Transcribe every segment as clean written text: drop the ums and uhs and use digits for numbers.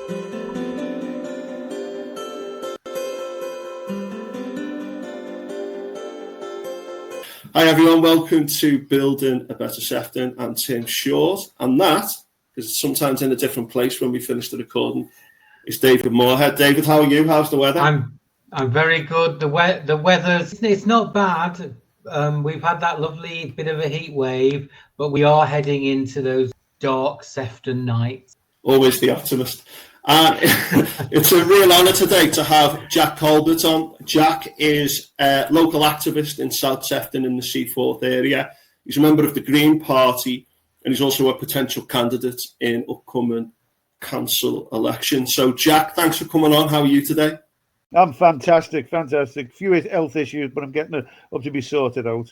Hi everyone, welcome to Building a Better Sefton. I'm Tim Short, and that, because it's sometimes in a different place when we finish the recording, is David Moorhead. David, how are you? How's the weather? I'm very good. The weather's it's not bad. We've had that lovely bit of a heat wave, but we are heading into those dark Sefton nights. Always the optimist. It's a real honour today to have Jack Colbert on. Jack is a local activist in South Sefton in the Seaforth area. He's a member of the Green Party, and he's also a potential candidate in upcoming council elections. So, Jack, thanks for coming on. How are you today? I'm fantastic. Few health issues, but I'm getting it up to be sorted out.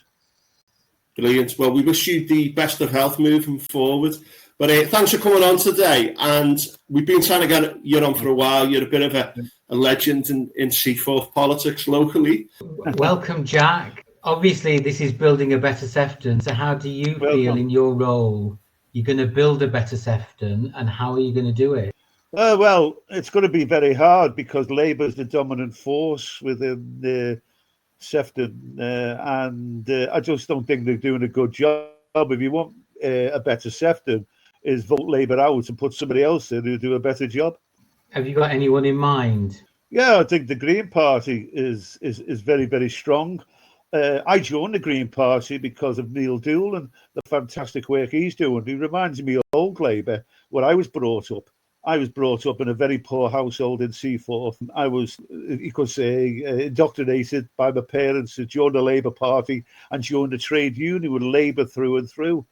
Brilliant. Well, we wish you the best of health moving forward. But thanks for coming on today. And we've been trying to get you on for a while. You're a bit of a legend in Seaforth politics locally. Welcome, Jack. Obviously, this is Building a Better Sefton. So how do you feel in your role? You're going to build a better Sefton, and how are you going to do it? Well, it's going to be very hard because Labour is the dominant force within Sefton. And I just don't think they're doing a good job. If you want a better Sefton, is vote Labour out and put somebody else in who do a better job. Have you got anyone in mind? Yeah, I think the Green Party is very, very strong. I joined the Green Party because of Neil Doolin, the fantastic work he's doing. He reminds me of old Labour, where I was brought up. I was brought up in a very poor household in Seaforth. I was, you could say, indoctrinated by my parents to join the Labour Party and join the trade union with Labour through and through.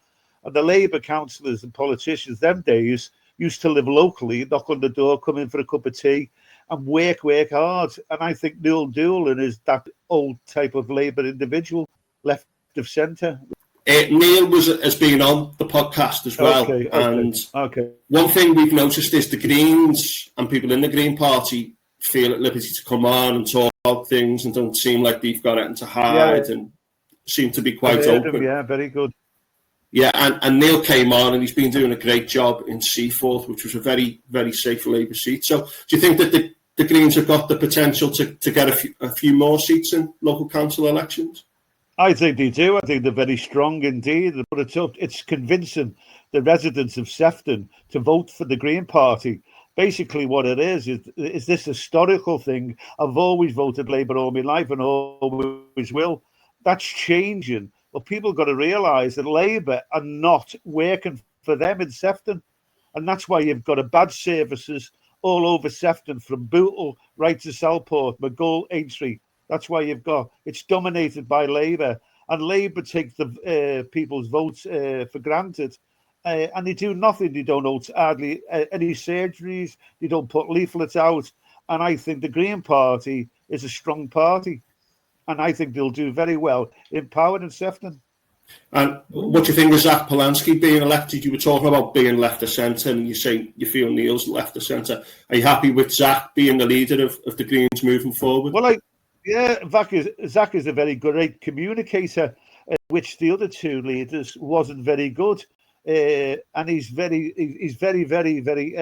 And the Labour councillors and politicians them days used to live locally, knock on the door, come in for a cup of tea and work hard. And I think Neil Doolin is that old type of Labour individual, left of centre. Neil has been on the podcast as well. Okay. One thing we've noticed is the Greens and people in the Green Party feel at liberty to come on and talk about things and don't seem like they've got anything to hide and seem to be quite open. Yeah, very good. Yeah, and Neil came on and he's been doing a great job in Seaforth, which was a very, very safe Labour seat. So do you think that the Greens have got the potential to get a few more seats in local council elections? I think they do. I think they're very strong indeed. But it's convincing the residents of Sefton to vote for the Green Party. Basically what it is this historical thing. I've always voted Labour all my life and always will. That's changing. Well, people got to realise that Labour are not working for them in Sefton. And that's why you've got a bad services all over Sefton, from Bootle right to Southport, McGull, Aintree. That's why it's dominated by Labour. And Labour take the people's votes for granted. And they do nothing. They don't hardly any surgeries. They don't put leaflets out. And I think the Green Party is a strong party. And I think they'll do very well in power in Sefton. And what do you think of Zach Polanski being elected? You were talking about being left of centre, and you say you feel Neil's left of centre. Are you happy with Zach being the leader of the Greens moving forward? Well, Zach is a very great communicator, which the other two leaders wasn't very good. And he's very, very,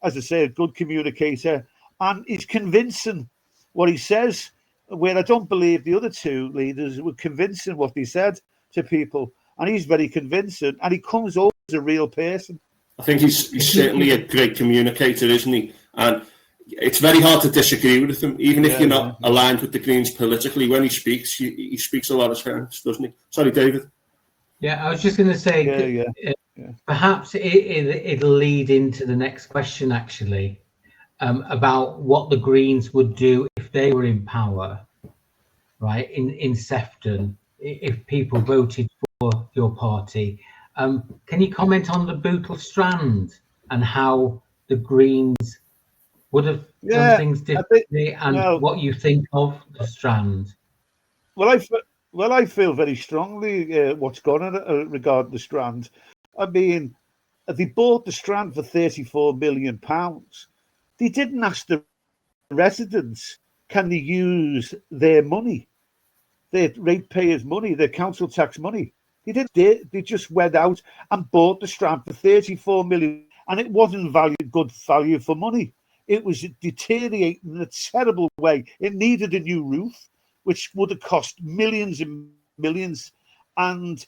as I say, a good communicator, and he's convincing what he says. Where I don't believe the other two leaders were convincing what they said to people. And he's very convincing, and he comes over as a real person. I think he's certainly a great communicator, isn't he? And it's very hard to disagree with him, even if you're not aligned with the Greens politically. When he speaks, he speaks a lot of sense, doesn't he? Sorry, David. Yeah, I was just going to say, perhaps it'll lead into the next question, actually. About what the Greens would do if they were in power, right, in Sefton, if people voted for your party. Can you comment on the Bootle Strand and how the Greens would have done things differently, what you think of the Strand? Well, I feel very strongly what's gone on regarding the Strand. I mean, they bought the Strand for £34 million. They didn't ask the residents, can they use their money, their ratepayers' money, their council tax money. They just went out and bought the Strand for £34 million. and it wasn't good value for money. It was deteriorating in a terrible way. It needed a new roof, which would have cost millions and millions, and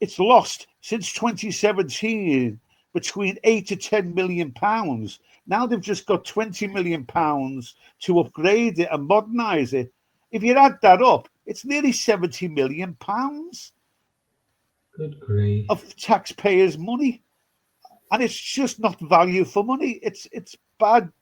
it's lost since 2017 between 8 to 10 million pounds. Now they've just got 20 million pounds to upgrade it and modernise it. If you add that up, it's nearly 70 million pounds. Good grief. Of taxpayers' money, and it's just not value for money. It's bad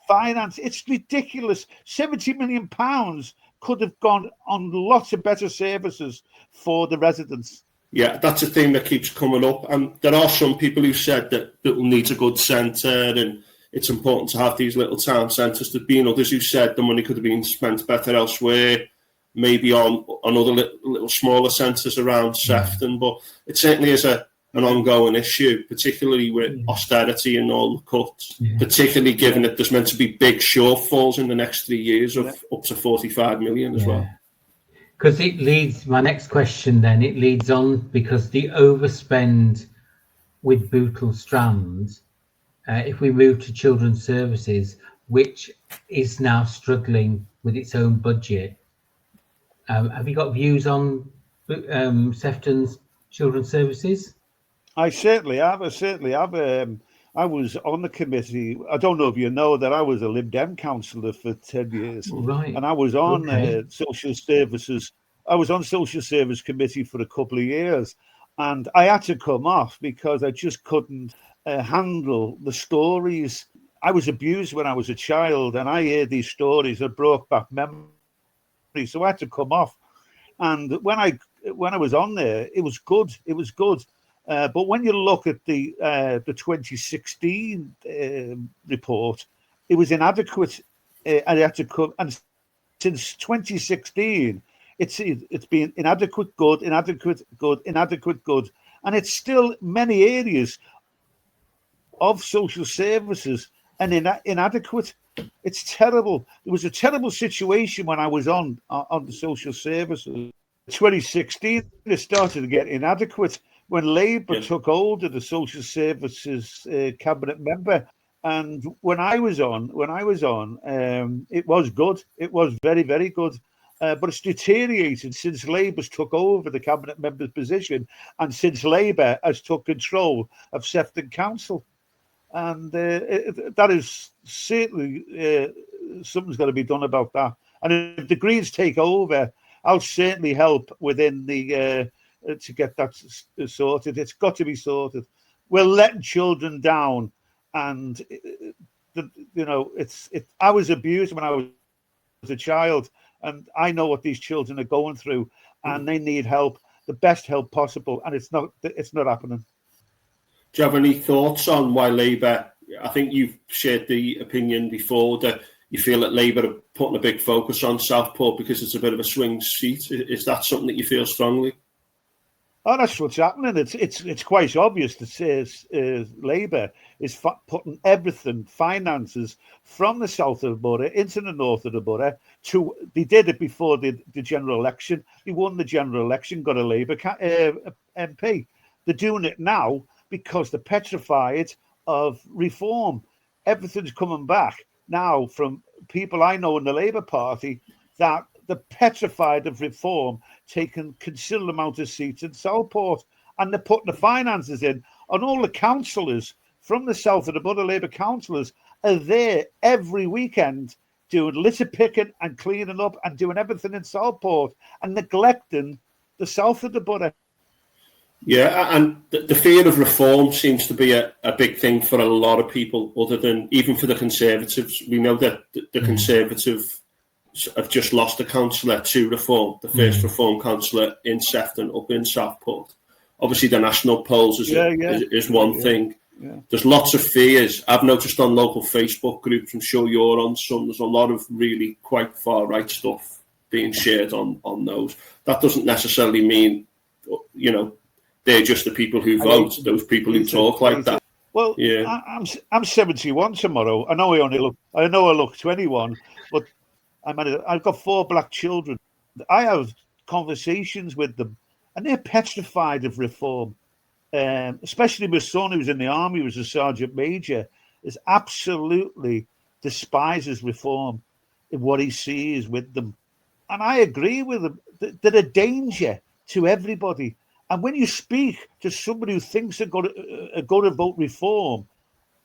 finance. It's ridiculous. 70 million pounds could have gone on lots of better services for the residents. Yeah, that's a thing that keeps coming up, and there are some people who said that Bootle needs a good centre and it's important to have these little town centres. There's been others who said the money could have been spent better elsewhere, maybe on other little smaller centres around Sefton, but it certainly is an ongoing issue, particularly with austerity and all the cuts, particularly given that there's meant to be big shortfalls in the next 3 years of up to 45 million as well. Because it leads, my next question then, it leads on because the overspend with Bootle Strand, if we move to children's services, which is now struggling with its own budget, have you got views on Sefton's children's services? I certainly have. I was on the committee. I don't know if you know that I was a Lib Dem councillor for 10 years. Right. And I was on social services. I was on social service committee for a couple of years. And I had to come off because I just couldn't handle the stories. I was abused when I was a child, and I heard these stories that brought back memories. So I had to come off. And when I was on there, it was good. It was good. But when you look at the 2016 report, it was inadequate. And it had to come. And since 2016, it's been inadequate, good, inadequate, good, inadequate, good, and it's still many areas of social services and inadequate. It's terrible. It was a terrible situation when I was on the social services. 2016, it started to get inadequate when Labour took hold of the social services cabinet member. And when I was on, it was good. It was very, very good. But it's deteriorated since Labour's took over the cabinet member's position and since Labour has took control of Sefton Council. And that is certainly something's got to be done about that. And if the Greens take over, I'll certainly help within the to get that sorted. It's got to be sorted. We're letting children down, and I was abused when I was a child, and I know what these children are going through, and they need help, the best help possible, and it's not happening. Do you have any thoughts on why Labour? I think you've shared the opinion before that you feel that Labour are putting a big focus on Southport because it's a bit of a swing seat. Is that something that you feel strongly? Oh, that's what's happening. It's quite obvious that says Labour is putting everything, finances from the south of the borough into the north of the borough. They did it before the general election. They won the general election, got a Labour MP. They're doing it now because they're petrified of reform. Everything's coming back now from people I know in the Labour Party that they're petrified of reform, taking considerable amount of seats in Southport, and they're putting the finances in. And all the councillors from the south of the borough, Labour councillors, are there every weekend doing litter picking and cleaning up and doing everything in Southport and neglecting the south of the borough. Yeah, and the fear of reform seems to be a big thing for a lot of people, other than even for the Conservatives. We know that the Conservative have just lost a councillor to reform, the first reform councillor in Sefton up in Southport. Obviously, the national polls is one thing. Yeah. There's lots of fears. I've noticed on local Facebook groups, I'm sure you're on some, there's a lot of really quite far-right stuff being shared on those. That doesn't necessarily mean, they're just the people who vote, those people who talk like that. Well, yeah. I'm 71 tomorrow. I know I look 21, but I've got 4 black children. I have conversations with them, and they're petrified of reform. especially my son who's in the army, was a sergeant major, is absolutely despises reform in what he sees with them. And I agree with him. They're a danger to everybody. And when you speak to somebody who thinks they're going to vote reform,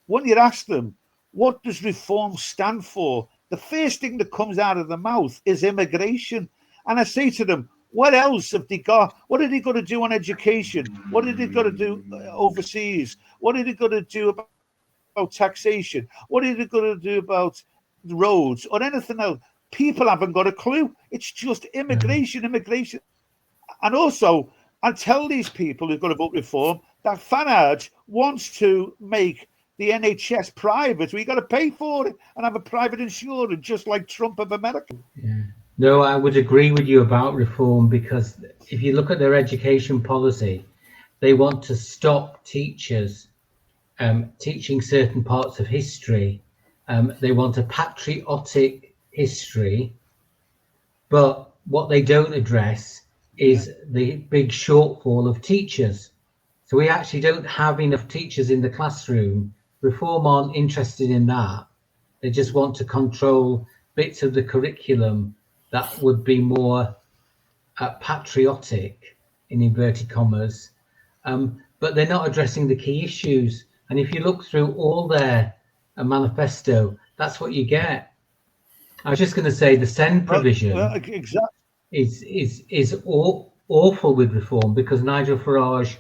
when you ask them, what does reform stand for? The first thing that comes out of their mouth is immigration. And I say to them, what else have they got? What are they going to do on education? What are they going to do overseas? What are they going to do about taxation? What are they going to do about the roads or anything else? People haven't got a clue. It's just immigration. And also, I tell these people who've got to vote reform that Farage wants to make the NHS private. We got to pay for it and have a private insurance, just like Trump of America. Yeah. No, I would agree with you about reform, because if you look at their education policy, they want to stop teachers teaching certain parts of history. They want a patriotic history, but what they don't address is the big shortfall of teachers. So we actually don't have enough teachers in the classroom. Reform aren't interested in that. They just want to control bits of the curriculum that would be more patriotic, in inverted commas, but they're not addressing the key issues. And if you look through all their manifesto, that's what you get. I was just going to say the send provision is awful with reform, because Nigel Farage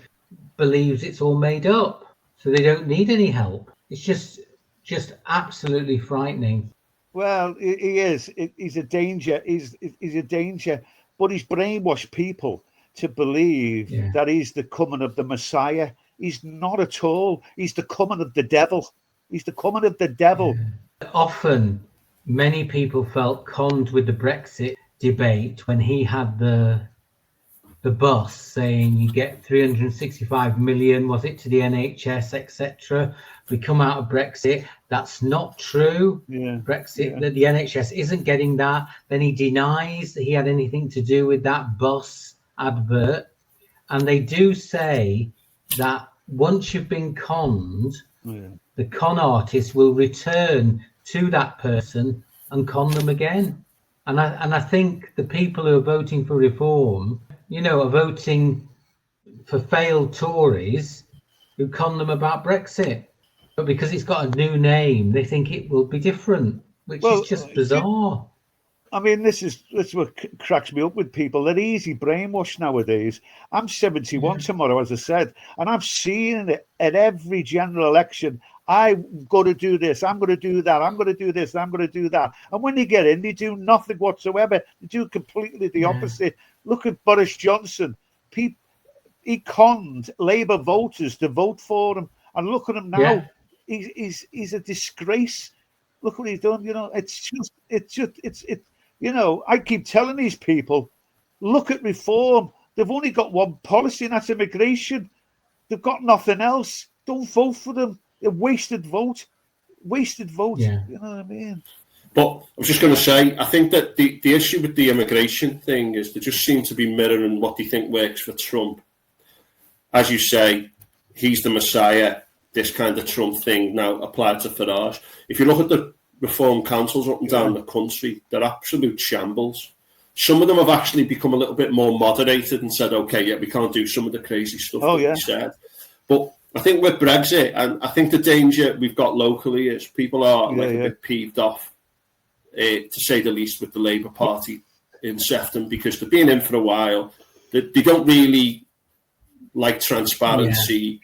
believes it's all made up, so they don't need any help. It's just absolutely frightening. Well, he is. He's a danger. He's a danger, but he's brainwashed people to believe that he's the coming of the Messiah. He's not at all. He's the coming of the devil. He's the coming of the devil. Yeah. Often, many people felt conned with the Brexit debate when he had the bus saying you get 365 million, was it, to the NHS, etc. We come out of Brexit. That's not true. Brexit, the NHS isn't getting that. Then he denies that he had anything to do with that bus advert. And they do say that once you've been conned, the con artist will return to that person and con them again. And I think the people who are voting for reform, are voting for failed Tories who con them about Brexit. But because it's got a new name, they think it will be different, which is just bizarre. I mean, this is what cracks me up with people. They're easy brainwashed nowadays. I'm 71 tomorrow, as I said, and I've seen it at every general election. I'm going to do this, I'm going to do that, I'm going to do this, I'm going to do that. And when they get in, they do nothing whatsoever. They do completely the opposite. Look at Boris Johnson. He conned Labour voters to vote for him. And look at him now. Yeah. He's a disgrace. Look what he's done. I keep telling these people, look at reform. They've only got one policy, and that's immigration. They've got nothing else. Don't vote for them. A wasted vote. Yeah. You know what I mean? But I was just going to say, I think that the issue with the immigration thing is they just seem to be mirroring what they think works for Trump. As you say, he's the Messiah. This kind of Trump thing now applied to Farage. If you look at the reform councils up and down the country, they're absolute shambles. Some of them have actually become a little bit more moderated and said, okay, we can't do some of the crazy stuff we said. But I think with Brexit, and I think the danger we've got locally is people are a bit peeved off, to say the least, with the Labour Party in Sefton, because they've been in for a while. They don't really like transparency.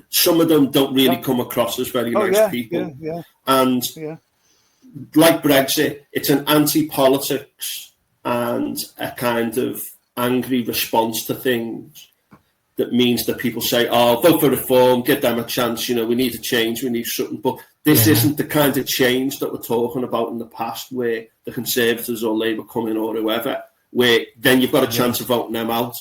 Some of them don't really come across as very nice people. And like Brexit, it's an anti-politics and a kind of angry response to things that means that people say, vote for reform, give them a chance, we need a change, we need something. But this isn't the kind of change that we're talking about in the past, where the Conservatives or Labour come in or whoever, where then you've got a chance of voting them out.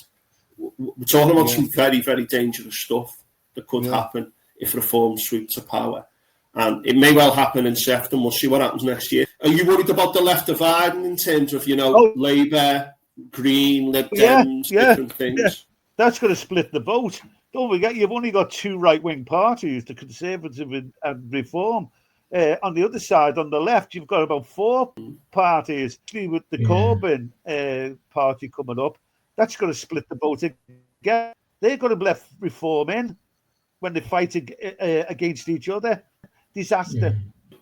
We're talking about some very, very dangerous stuff that could happen if reform sweeps to power. And it may well happen in Sefton. We'll see what happens next year. Are you worried about the left dividing in terms of, Labour, Green, Lib Dems, different things? Yeah. That's going to split the vote. Don't forget, you've only got two right-wing parties, the Conservative and Reform. On the other side, on the left, you've got about four parties. With the Corbyn party coming up, that's going to split the vote again. They're going to let Reform in when they fight against each other. Disaster.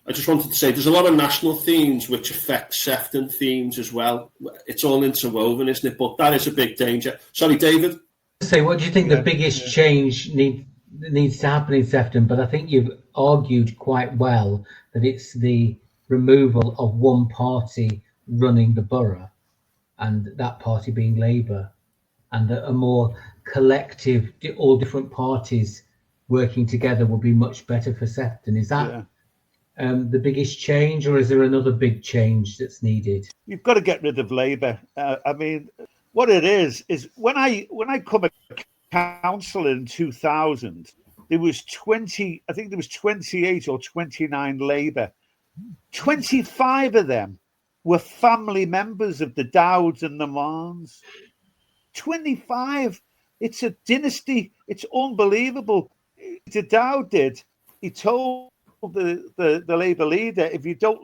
I just wanted to say there's a lot of national themes which affect Sefton themes as well. It's all interwoven, isn't it? But that is a big danger. Sorry, David? Say, what do you think the biggest change needs to happen in Sefton? But I think you've argued quite well that it's the removal of one party running the borough, and that party being Labour, and a more collective, all different parties working together will be much better for Sefton. Is that the biggest change, or is there another big change that's needed? You've got to get rid of Labour. I mean, what it is when I come a councillor in 2000, there was 28 or 29 Labour. 25 of them were family members of the Dowds and the Marns. 25. It's a dynasty. It's unbelievable. The Dowd did. He told the Labour leader, if you don't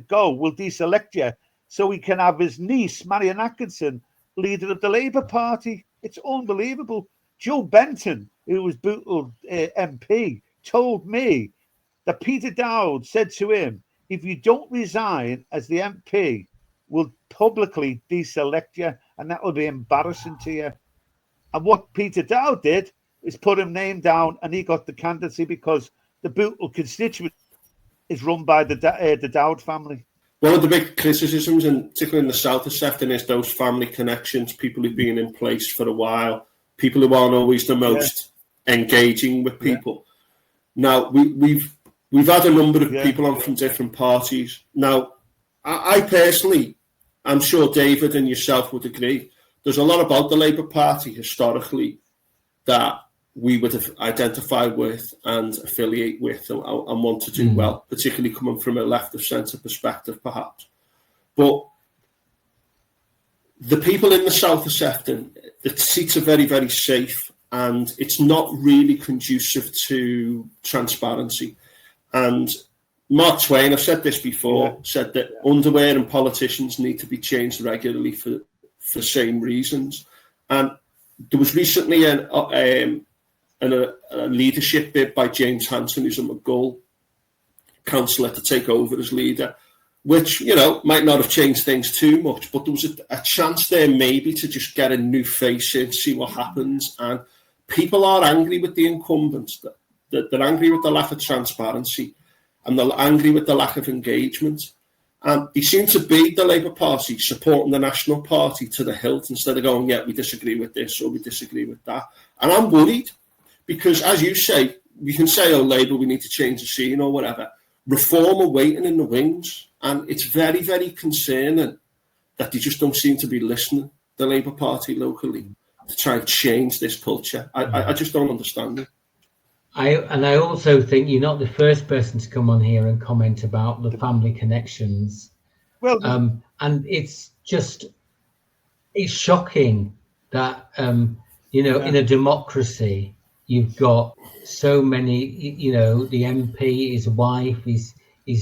go, we'll deselect you, so he can have his niece, Marion Atkinson, leader of the Labour Party. It's unbelievable. Joe Benton, who was Bootle MP, told me that Peter Dowd said to him, if you don't resign as the MP, we'll publicly deselect you, and that will be embarrassing to you. And what Peter Dowd did is put his name down, and he got the candidacy because the Bootle constituency is run by the Dowd family. One of the big criticisms, and particularly in the south of Sefton, is those family connections, people who've been in place for a while, people who aren't always the most engaging with people. Now, we've had a number of people on from different parties. Now, I personally, I'm sure David and yourself would agree, there's a lot about the Labour Party historically that we would have identified with and affiliate with and want to do well, particularly coming from a left of centre perspective, perhaps. But the people in the south of Sefton, the seats are very, very safe, and it's not really conducive to transparency. And Mark Twain, I've said this before, said that underwear and politicians need to be changed regularly for the same reasons. And there was recently a leadership bid by James Hanson, who's a McGull councillor, to take over as leader, which, might not have changed things too much, but there was a chance there maybe to just get a new face in, see what happens. And people are angry with the incumbents. They're angry with the lack of transparency, and they're angry with the lack of engagement. And they seem to be, the Labour Party, supporting the National Party to the hilt instead of going, we disagree with this or we disagree with that. And I'm worried because, as you say, we can say, Labour, we need to change the scene or whatever. Reform are waiting in the wings. And it's very, very concerning that they just don't seem to be listening, the Labour Party locally, to try and change this culture. I just don't understand it. I also think you're not the first person to come on here and comment about the family connections. Well, and it's shocking that in a democracy you've got so many. The MP, his wife, his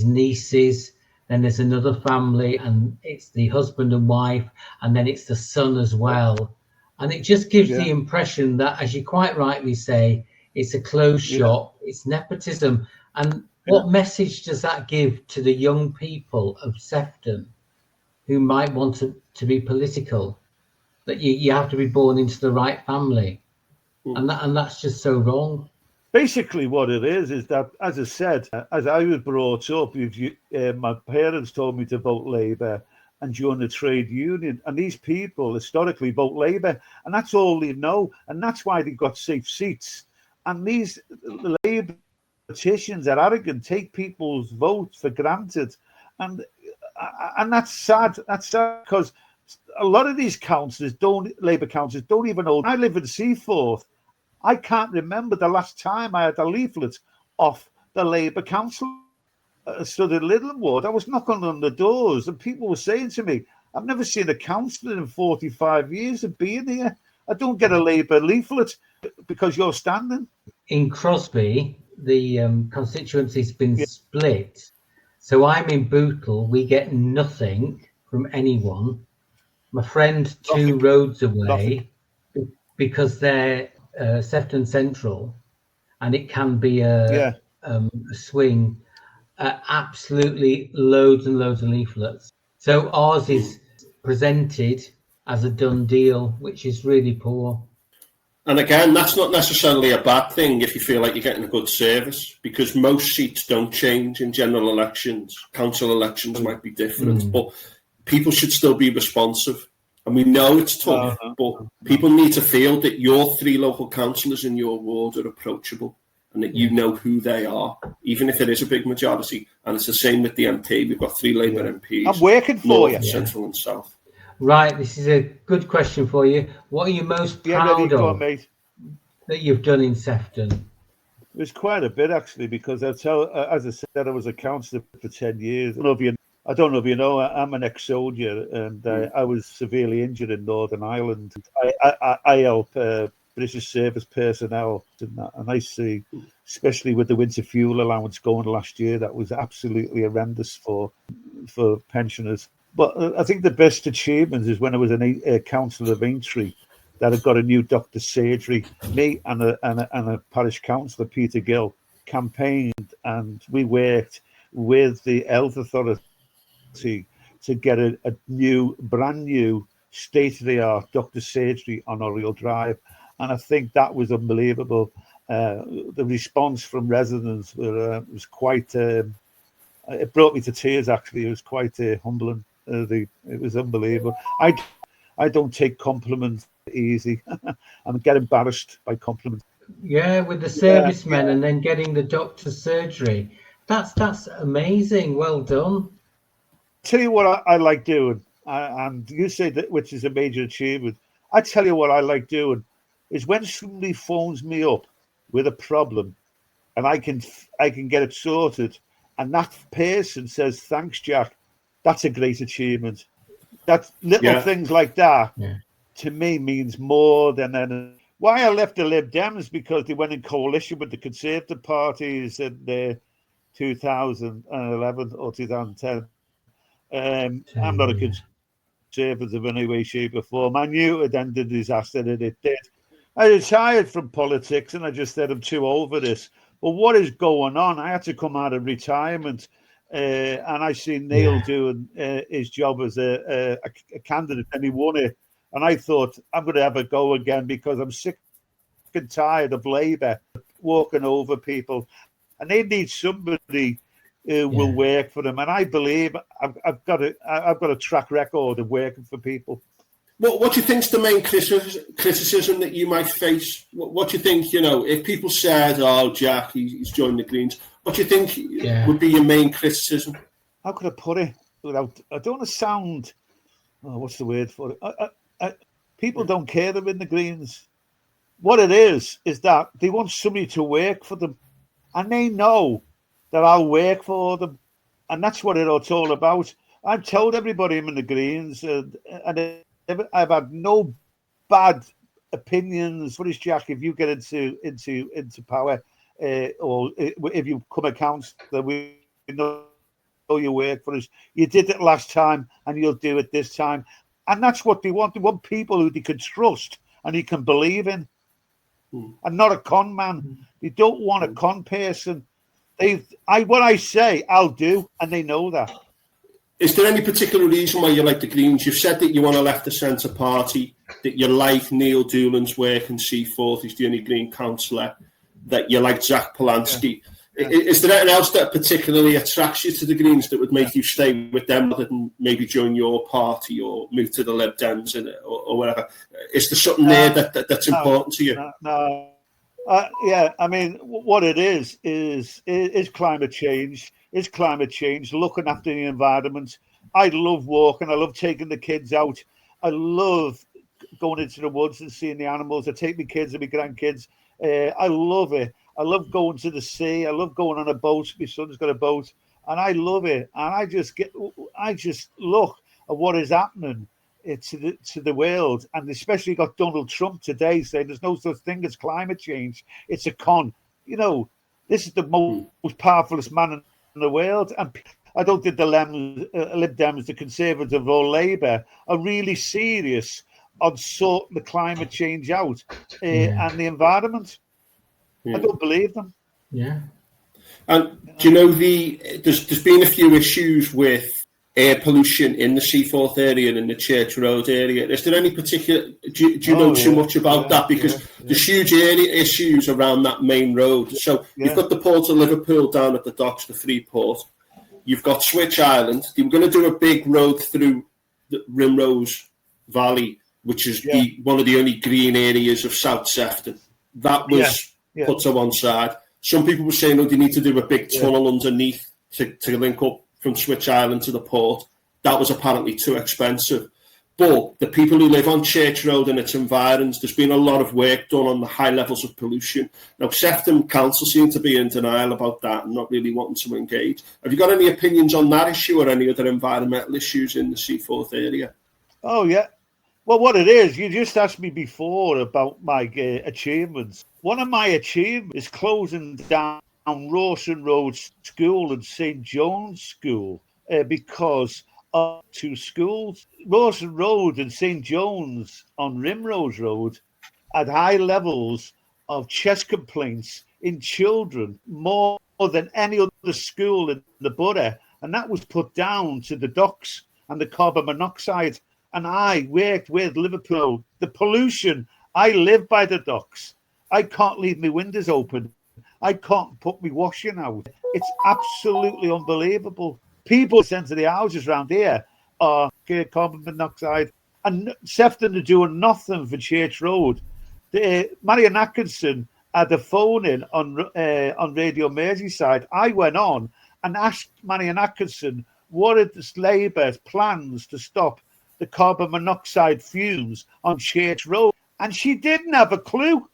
nieces. Then there's another family, and it's the husband and wife, and then it's the son as well. And it just gives the impression that, as you quite rightly say, it's a closed shop, it's nepotism. And what message does that give to the young people of Sefton who might want to be political? That you have to be born into the right family. And that's just so wrong. Basically, what it is that, as I said, as I was brought up, my parents told me to vote Labour and join the trade union. And these people historically vote Labour, and that's all they know. And that's why they've got safe seats. And these Labour politicians are arrogant, take people's votes for granted. And that's sad. That's sad because a lot of these Labour councillors don't even know. I live in Seaforth. I can't remember the last time I had a leaflet off the Labour council. I stood in Littlewood. I was knocking on the doors, and people were saying to me, I've never seen a councillor in 45 years of being here. I don't get a Labour leaflet because you're standing. In Crosby, the constituency's been split. So I'm in Bootle. We get nothing from anyone. My friend two roads away, because they're Sefton Central, and it can be a swing. Absolutely loads and loads of leaflets. So ours is presented as a done deal, which is really poor. And again, that's not necessarily a bad thing if you feel like you're getting a good service, because most seats don't change in general elections. Council elections might be different, but people should still be responsive. And we know it's tough, but people need to feel that your 3 local councillors in your ward are approachable and that you know who they are, even if it is a big majority. And it's the same with the MP. We've got 3 Labour MPs. I'm working for North, you. Central and South. Right, this is a good question for you. What are you most proud of that you've done in Sefton? There's quite a bit, actually, because as I said, I was a councillor for 10 years. I don't know if you know, I'm an ex-soldier, and I was severely injured in Northern Ireland. I help British service personnel, and I see, especially with the winter fuel allowance going last year, that was absolutely horrendous for pensioners. But I think the best achievement is when I was a councillor of Aintree, that had got a new doctor's surgery. Me and a parish councillor, Peter Gill, campaigned, and we worked with the health authority to get a brand new state-of-the-art doctor's surgery on Oriel Drive. And I think that was unbelievable. The response from residents was quite, it brought me to tears, actually. It was quite humbling. It was unbelievable. I don't take compliments easy. I get embarrassed by compliments. Yeah, with the servicemen and then getting the doctor's surgery. That's amazing. Well done. Tell you what I like doing, and you say that, which is a major achievement. I tell you what I like doing is when somebody phones me up with a problem, and I can get it sorted, and that person says, "Thanks, Jack." That's a great achievement. That's little things like that to me means more than anything. Why I left the Lib Dems, because they went in coalition with the Conservative parties in 2011 or 2010. I'm not a conservative in any way, shape, or form. I knew it ended disaster, and it did. I retired from politics, and I just said I'm too old for this. But what is going on? I had to come out of retirement, and I seen Neil doing his job as a candidate, and he won it. And I thought, I'm going to have a go again, because I'm sick and tired of Labour walking over people, and they need somebody who will work for them. And I believe I've got a track record of working for people. What do you think's the main criticism that you might face? What do you think, if people said, "Oh, Jack, he's joined the Greens," what do you think would be your main criticism? How could I put it without? I don't want to sound. Oh, what's the word for it? People don't care they're in the Greens. What it is that they want somebody to work for them, and they know that I'll work for them, and that's what it's all about. I've told everybody I'm in the Greens, and I've had no bad opinions. What is, Jack? If you get into power, or if you become a councillor, we know you work for us. You did it last time, and you'll do it this time. And that's what they want. They want people who they can trust and they can believe in, and not a con man. They don't want a con person. What I say, I'll do, and they know that. Is there any particular reason why you like the Greens? You've said that you want to left the centre party, that you like Neil Doolin's work in Seaforth, he's the only Green councillor, that you like Zach Polanski. Yeah. Is there anything else that particularly attracts you to the Greens that would make you stay with them rather than maybe join your party or move to the Lib Dems or whatever? Is there something there that's important to you? No. I mean, what it is climate change. It's climate change, looking after the environment. I love walking. I love taking the kids out. I love going into the woods and seeing the animals. I take my kids and my grandkids. I love it. I love going to the sea. I love going on a boat. My son's got a boat, and I love it. And I just look at what is happening to the world, and especially got Donald Trump today saying there's no such thing as climate change. It's a con. You know, this is the most powerful man in the world, and I don't think the Lib Dems, the Conservative or Labour, are really serious on sorting the climate change out and the environment. I don't believe them. Yeah. And do you know there's been a few issues with air pollution in the Seaforth area and in the Church Road area. Is there any particular? Do you know too much about that? Because there's huge area issues around that main road. So you've got the Port of Liverpool down at the docks, the Freeport. You've got Switch Island. They were going to do a big road through the Rimrose Valley, which is one of the only green areas of South Sefton. That was put to one side. Some people were saying, they need to do a big tunnel underneath to link up from Switch Island to the port. That was apparently too expensive. But the people who live on Church Road and its environs, there's been a lot of work done on the high levels of pollution. Now, Sefton Council seem to be in denial about that and not really wanting to engage. Have you got any opinions on that issue or any other environmental issues in the Seaforth area? Oh, yeah. Well, what it is, you just asked me before about my achievements. One of my achievements is closing down Rawson Road School and St. John's School because of two schools. Rawson Road and St. John's on Rimrose Road had high levels of chest complaints in children, more than any other school in the borough. And that was put down to the docks and the carbon monoxide. And I worked with Liverpool. The pollution, I live by the docks. I can't leave my windows open. I can't put my washing out. It's absolutely unbelievable. People sent to the houses around here are carbon monoxide. And Sefton are doing nothing for Church Road. Marion Atkinson had a phone in on Radio Merseyside. I went on and asked Marion Atkinson, what are the Labour's plans to stop the carbon monoxide fumes on Church Road? And she didn't have a clue.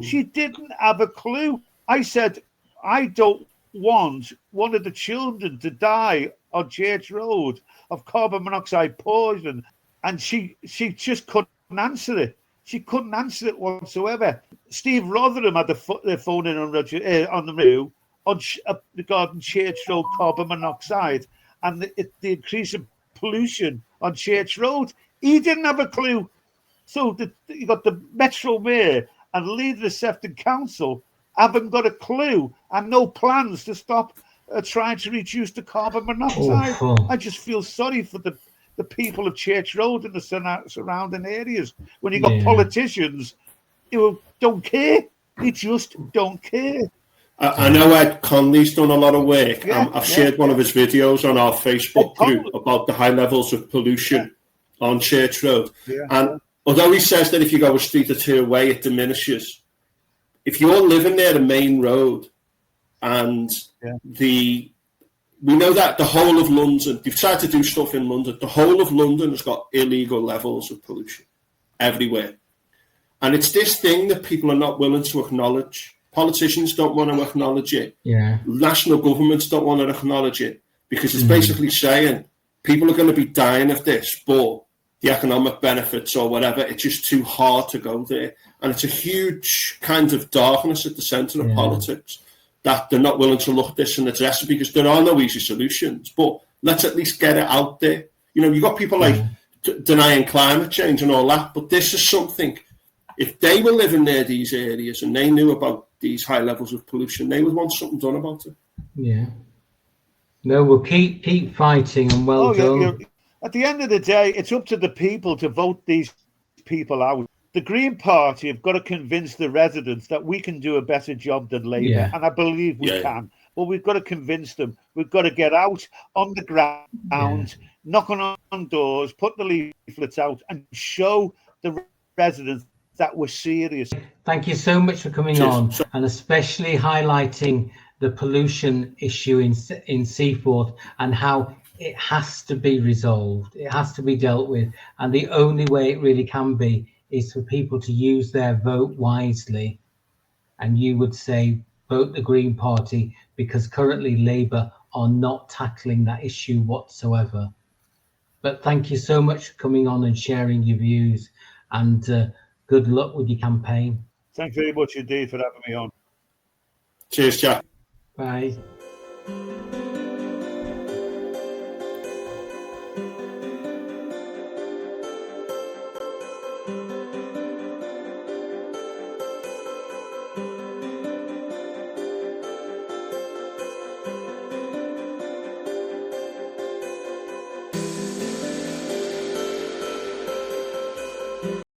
She didn't have a clue. I said, I don't want one of the children to die on Church Road of carbon monoxide poison. And she just couldn't answer it. She couldn't answer it whatsoever. Steve Rotherham had the phone in on the radio regarding Church Road carbon monoxide and the increase in pollution on Church Road. He didn't have a clue. So you got the Metro Mayor and leader of the Sefton Council haven't got a clue and no plans to stop trying to reduce the carbon monoxide. I just feel sorry for the people of Church Road and the surrounding areas. When you got politicians who don't care, they just don't care. I know Ed Conley's done a lot of work. I've shared one of his videos on our Facebook group about the high levels of pollution on Church Road. And although he says that if you go a street or two away, it diminishes. If you're living near the main road and we know that the whole of London, they've tried to do stuff in London, the whole of London has got illegal levels of pollution everywhere. And it's this thing that people are not willing to acknowledge. Politicians don't want to acknowledge it. National governments don't want to acknowledge it because it's basically saying people are going to be dying of this, but the economic benefits or whatever, it's just too hard to go there. And it's a huge kind of darkness at the centre of politics that they're not willing to look at this and address it because there are no easy solutions. But let's at least get it out there. You know, you've got people like denying climate change and all that, but this is something, if they were living near these areas and they knew about these high levels of pollution, they would want something done about it. Yeah. No, we'll keep fighting and done. At the end of the day, it's up to the people to vote these people out. The Green Party have got to convince the residents that we can do a better job than Labour, and I believe we can. But we've got to convince them. We've got to get out on the ground, knocking on doors, put the leaflets out, and show the residents that we're serious. Thank you so much for coming on, and especially highlighting the pollution issue in Seaforth and how it has to be resolved. It has to be dealt with, and the only way it really can be is for people to use their vote wisely. And you would say vote the Green Party because currently Labour are not tackling that issue whatsoever. But thank you so much for coming on and sharing your views, and good luck with your campaign. Thanks very much indeed for having me on. Cheers, Jack. Bye.